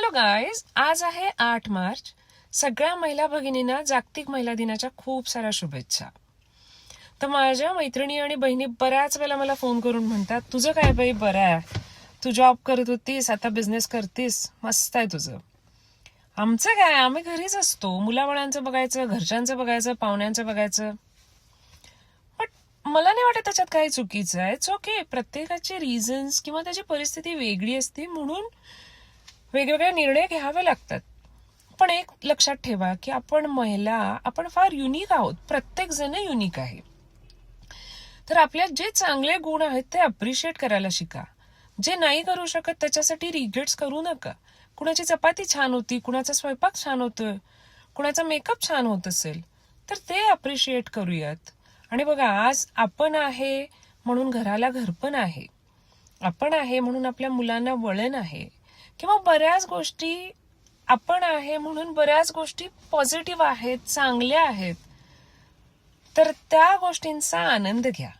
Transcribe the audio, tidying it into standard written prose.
Hello guys, आज आहे 8 मार्च. सगळ्या महिला भगिनींना जागतिक महिला दिनाच्या खूप साऱ्या शुभेच्छा. तर माझ्या मैत्रिणी आणि बहिणी बऱ्याच वेळेला मला फोन करून म्हणतात, तुझं काय बाई बरं आहे, तू जॉब करत होतीस, आता बिझनेस करतीस, मस्त आहे तुझं. आमचं काय, आम्ही घरीच असतो, मुलाबाळांचं बघायचं, घरच्यांचं बघायचं, पाहुण्यांचं बघायचं. पण मला नाही वाटत त्याच्यात काही चुकीचं आहे. इट्स ओके, प्रत्येकाचे रिझन्स किंवा त्याची परिस्थिती वेगळी असते, म्हणून वेगवेगळे निर्णय घ्यावे लागतात. पण एक लक्षात ठेवा की आपण महिला, आपण फार युनिक आहोत. प्रत्येक जण युनिक आहे. तर आपल्यात जे चांगले गुण आहेत ते अप्रिशिएट करायला शिका. जे नाही करू शकत त्याच्यासाठी रिग्रेट्स करू नका. कुणाची चपाती छान होती, कुणाचा स्वयंपाक छान होतोय, कुणाचा मेकअप छान होत असेल तर ते अप्रिशिएट करूयात. आणि बघा, आज आपण आहे म्हणून घराला घरपण आहे, आपण आहे म्हणून आपल्या मुलांना वळण आहे, किंवा बऱ्याच गोष्टी आपण आहे म्हणून बऱ्याच गोष्टी पॉझिटिव्ह आहेत, चांगल्या आहेत. तर त्या गोष्टींचा आनंद घ्या.